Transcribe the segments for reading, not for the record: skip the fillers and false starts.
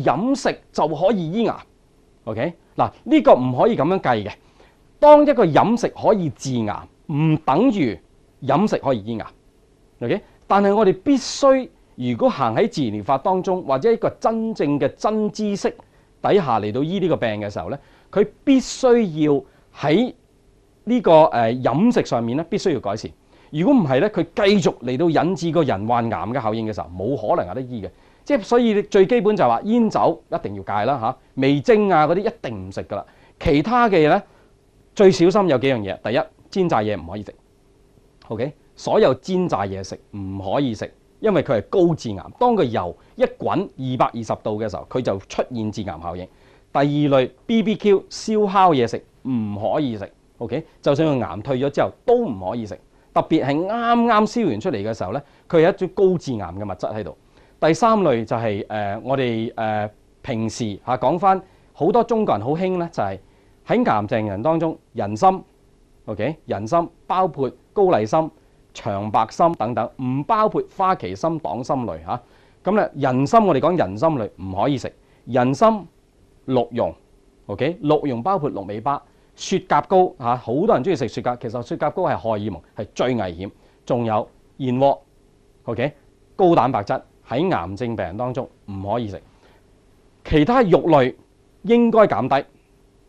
飲食就可以醫癌。OK 嗱，呢個唔可以咁樣計嘅。當一個飲食可以致癌，唔等於飲食可以醫癌。OK， 但係我哋必須，如果行喺自然療法當中，或者一個真正嘅真知識底下嚟到醫呢個病嘅時候咧，佢必須要喺呢個飲食上面咧，必須要改善。如果唔係咧，佢繼續嚟到引致個人患癌嘅效應嘅時候，冇可能有得醫嘅。即係所以最基本就係話煙酒一定要戒啦嚇，味精啊嗰啲一定唔食噶啦。其他嘅嘢咧，最小心有幾樣嘢。第一，煎炸嘢唔可以食。OK， 所有煎炸嘢食唔可以食，因為佢係高致癌。當個油一滾220度嘅時候，佢就出現致癌效應。第二類 BBQ 燒烤嘢食唔可以食。OK， 就算個癌退咗之後都唔可以食。特別係啱啱燒完出嚟嘅時候咧，佢係一種高致癌嘅物質喺度。第三類就係我哋平時講翻好多中國人好興咧，就係喺癌症人當中，人參 OK， 人參包括高麗參、長白參等等，唔包括花旗參、黨參類嚇。咁咧人參我哋講人參類唔可以食，人參、鹿茸 OK， 鹿茸包括鹿尾巴。雪蛤膏嚇，好多人中意食雪蛤，其實雪蛤膏係荷爾蒙，係最危險。仲有燕窩 OK， 高蛋白質喺癌症病人當中唔可以食。其他肉類應該減低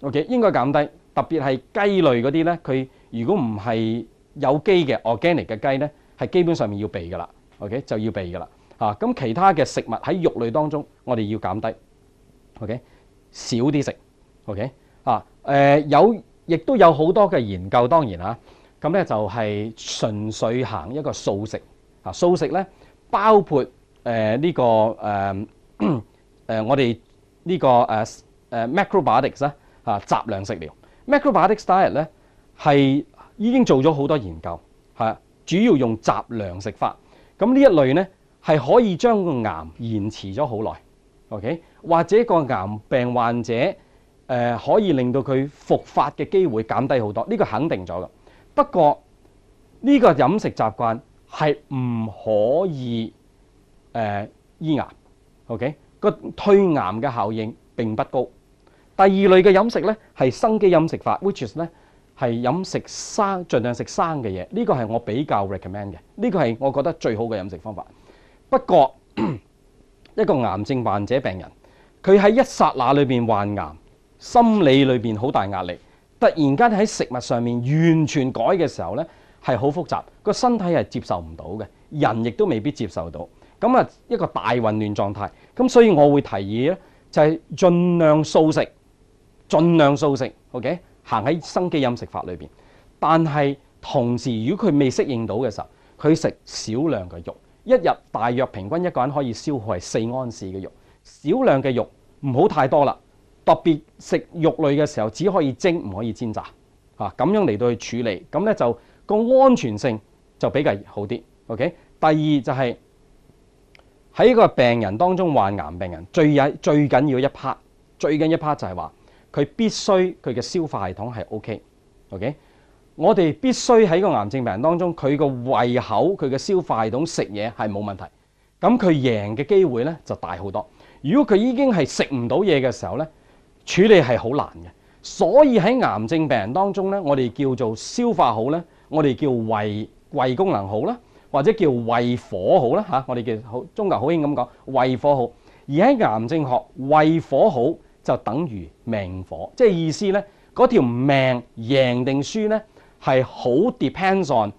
OK， 應該減低，特別係雞類嗰啲咧，佢如果唔係有機嘅 organic 嘅雞咧，係基本上面要避噶啦 OK， 就要避噶啦嚇。咁其他嘅食物喺肉類當中，我哋要減低 OK， 少啲食 OK。亦都有好多嘅研究，當然咁咧就係純粹行一個素食素食咧包括我哋呢個macrobiotics 咧雜糧食療 macrobiotics diet 咧係已經做咗好多研究主要用雜糧食法。咁呢一類咧係可以將個癌延遲咗好耐 OK， 或者個癌病患者可以令到佢復發嘅機會減低好多，呢個肯定咗嘅。不過呢個飲食習慣係唔可以醫癌 ，OK？ 個退癌嘅效應並不高。第二類嘅飲食咧係生機飲食法 ，which is 咧係飲食生，盡量食生嘅嘢。呢個係我比較 recommend 嘅，呢個係我覺得最好嘅飲食方法。不過一個癌症患者病人，佢喺一剎那裏邊患癌。心理裏邊好大壓力，突然間喺食物上面完全改嘅時候呢，係好複雜，個身體係接受唔到嘅，人亦都未必接受到，咁一個大混亂狀態。咁所以我會提議咧，就係盡量素食，盡量素食 ，OK， 行喺生機飲食法裏邊。但係同時，如果佢未適應到嘅時候，佢食少量嘅肉，一日大約平均一個人可以消耗係4安士嘅肉，少量嘅肉，唔好太多啦。特別食肉類嘅時候，只可以蒸，唔可以煎炸咁樣嚟到去處理，咁咧就個安全性就比較好啲。OK， 第二就係喺個病人當中患癌病人最緊要一 part， 最緊一 part 就係話佢必須佢嘅消化系統係 OK， 我哋必須喺個癌症病人當中，佢個胃口佢嘅消化系統食嘢係冇問題，咁佢贏嘅機會咧就大好多。如果佢已經係食唔到嘢嘅時候咧，處理係好難嘅，所以喺癌症病人當中咧，我哋叫做消化好咧，我哋叫胃功能好啦，或者叫胃火好啦我哋叫好中國好興咁講胃火好。而喺癌症學，胃火好就等於命火，即係意思咧，嗰條命贏定輸咧係好 depends on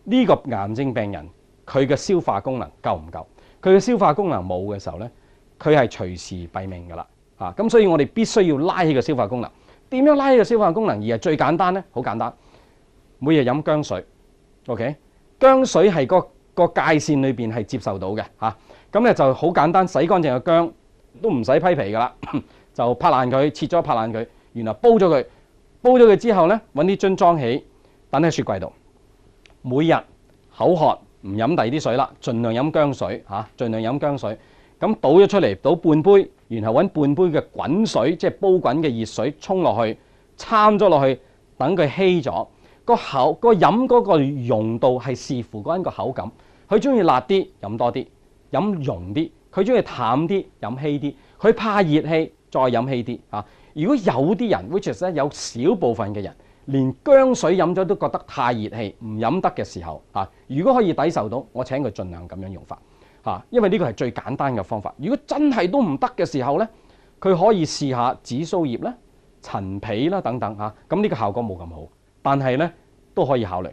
呢個癌症病人佢嘅消化功能夠唔夠，佢嘅消化功能冇嘅時候咧，佢係隨時斃命㗎啦。咁所以我哋必須要拉起個消化功能。點樣拉起個消化功能而係最簡單呢？好簡單，每日飲薑水。OK， 薑水係個界線裏邊係接受到嘅咁咧就好簡單，洗乾淨個薑都唔使批皮㗎啦，就拍爛佢，切咗拍爛佢，然後煲咗佢。煲咗佢之後咧，揾啲樽裝起，等喺雪櫃度。每日口渴唔飲第二啲水啦，盡量飲薑水盡量飲薑水。咁倒咗出嚟，倒半杯，然後揾半杯嘅滾水，即係煲滾嘅熱水沖落去，摻咗落去，等佢稀咗。個飲嗰個濃度係視乎嗰人個口感，佢中意辣啲飲多啲，飲濃啲；佢中意淡啲飲稀啲。佢怕熱氣，再飲稀啲啊。如果有啲人 which is 咧有少部分嘅人，連薑水飲咗都覺得太熱氣，唔飲得嘅時候啊，如果可以抵受到，我請佢盡量咁樣用法嚇，因為呢個係最簡單嘅方法。如果真係都唔得嘅時候咧，佢可以試下紫蘇葉啦、陳皮啦等等嚇，咁呢個效果冇咁好，但係咧都可以考慮。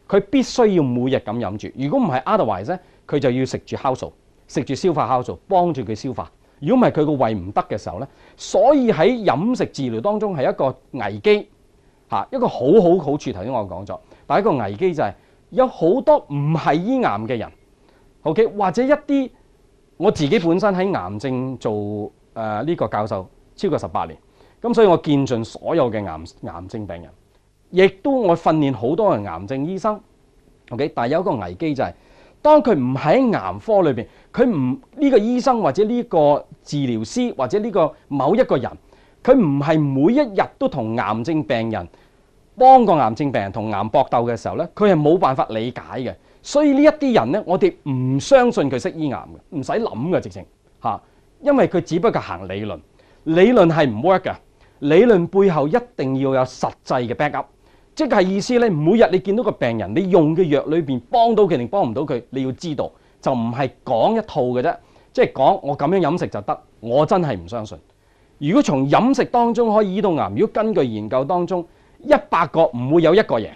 佢必須要每日咁飲住，如果唔係 otherwise 咧，佢就要食住酵素，食住消化酵素幫住佢消化。如果唔係佢個胃唔得嘅時候咧，所以喺飲食治療當中係一個危機嚇，一個好處。頭先我講咗，但係一個危機就係有好多唔係醫癌嘅人 ，OK， 或者一啲我自己本身喺癌症做呢個教授超過18年，咁所以我見盡所有嘅癌症病人，亦都我訓練好多嘅癌症醫生 ，OK， 但係有一個危機就係，當佢唔喺癌科裏邊，佢唔呢個醫生或者呢個治療師或者呢個某一個人，佢唔係每一日都同癌症病人幫個癌症病人同癌搏鬥嘅時候咧，佢係冇辦法理解嘅。所以呢一啲人咧，我哋唔相信佢識醫癌嘅，唔使諗嘅直情嚇，因為佢只不過行理論，理論係唔 work 嘅，理論背後一定要有實際嘅 backup。即係意思咧，每日你見到個病人，你用嘅藥裏邊幫到佢定幫唔到佢，你要知道，就唔係講一套嘅啫。即係講我咁樣飲食就得，我真係唔相信。如果從飲食當中可以醫到癌，如果根據研究當中100個唔會有一個贏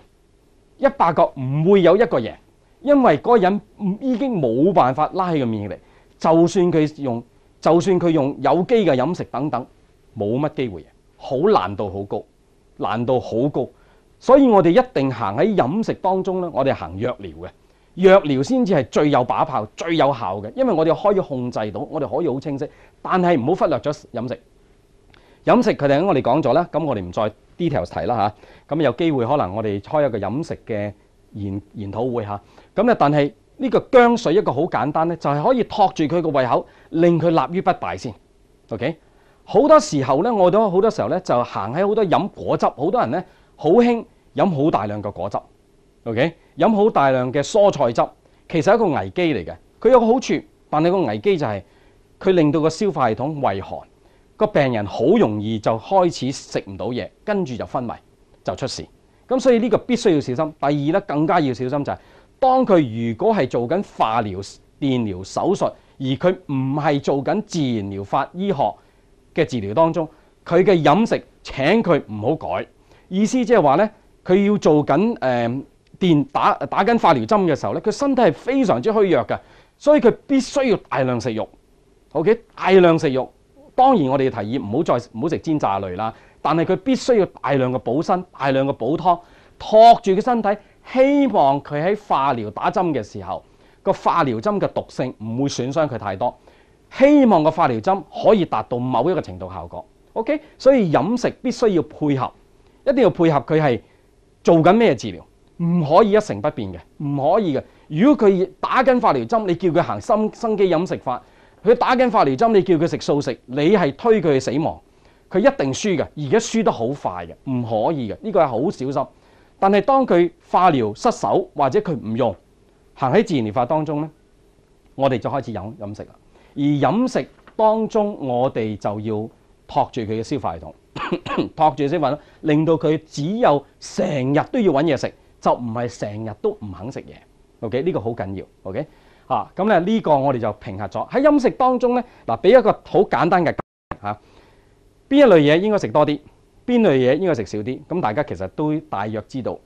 ，100個唔會有一個贏，因為嗰個人已經冇辦法拉起個免疫力，就算佢用有機嘅飲食等等，冇乜機會贏，好難度好高，難度好高。所以我哋一定行喺飲食當中咧，我哋行藥療嘅，藥療先至係最有把炮、最有效嘅，因為我哋可以控制到，我哋可以好清晰，但係唔好忽略咗飲食。飲食佢哋我哋講咗啦，咁我哋唔再 details 提啦嚇。咁有機會可能我哋開一個飲食嘅研討會嚇。咁咧，但係呢個薑水一個好簡單咧，就係可以托住佢個胃口，令佢立於不敗先。OK， 好多時候咧，我都好多時候咧就行喺好多飲果汁，好多人咧。好興飲好大量嘅果汁 ，OK？ 飲好大量嘅蔬菜汁，其實係一個危機嚟嘅。佢有個好處，但係個危機就係佢令到個消化系統胃寒，個病人好容易就開始食唔到嘢，跟住就昏迷，就出事。咁所以呢個必須要小心。第二咧，更加要小心就係當佢如果係做緊化療、電療、手術，而佢唔係做緊自然療法醫學嘅治療當中，佢嘅飲食請佢唔好改。意思即係話咧，佢要做緊打緊化療針嘅時候咧，佢身體係非常之虛弱嘅，所以佢必須要大量食肉。OK， 大量食肉。當然我哋提議唔好食煎炸類啦，但係佢必須要大量嘅補身、大量嘅補湯，托住佢身體，希望佢喺化療打針嘅時候，個化療針嘅毒性唔會損傷佢太多。希望個化療針可以達到某一個程度效果。OK， 所以飲食必須要配合。一定要配合佢係做緊咩治療，唔可以一成不變嘅，唔可以嘅。如果佢打緊化療針，你叫佢行生機飲食法；佢打緊化療針，你叫佢食素食，你係推佢去死亡，佢一定輸嘅，而家輸得好快嘅，唔可以嘅。呢個係好小心。但係當佢化療失手或者佢唔用，行喺自然療法當中咧，我哋就開始飲食啦。而飲食當中，我哋就要托住佢嘅消化系統。托住消化，令到佢只有成日都要揾嘢食，就唔係成日都唔肯食嘢。OK， 呢個好緊要。OK， 咁咧呢個我哋就評核咗喺飲食當中咧。嗱，俾一個好簡單嘅嚇，邊一類嘢應該食多啲，邊類嘢應該食少啲。咁大家其實都大約知道。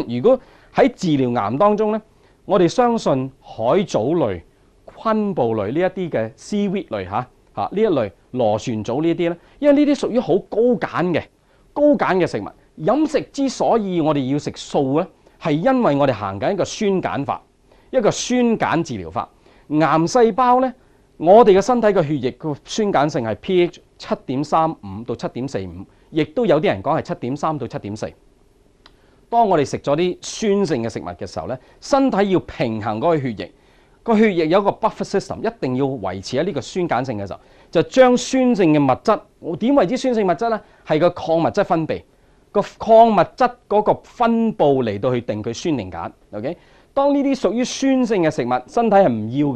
如果喺治療癌當中咧，我哋相信海藻類、昆布類呢一啲嘅 seaweed 類呢一類螺旋藻呢啲咧，因為呢啲屬於好高鹼嘅食物。飲食之所以我哋要食素咧，係因為我哋行緊一個酸鹼法，一個酸鹼治療法。癌細胞咧，我哋嘅身體嘅血液個酸鹼性係 pH 7.35到7.45，亦都有啲人講係7.3到7.4。當我哋食咗啲酸性嘅食物嘅時候咧，身體要平衡嗰個血液。個血液有一個 buffer system， 一定要維持喺呢個酸鹼性嘅時候，就將酸性嘅物質，我點為之酸性物質咧？係個礦物質分泌，個礦物質嗰個分佈嚟到去定佢酸定鹼。OK， 當呢啲屬於酸性嘅食物，身體係唔要。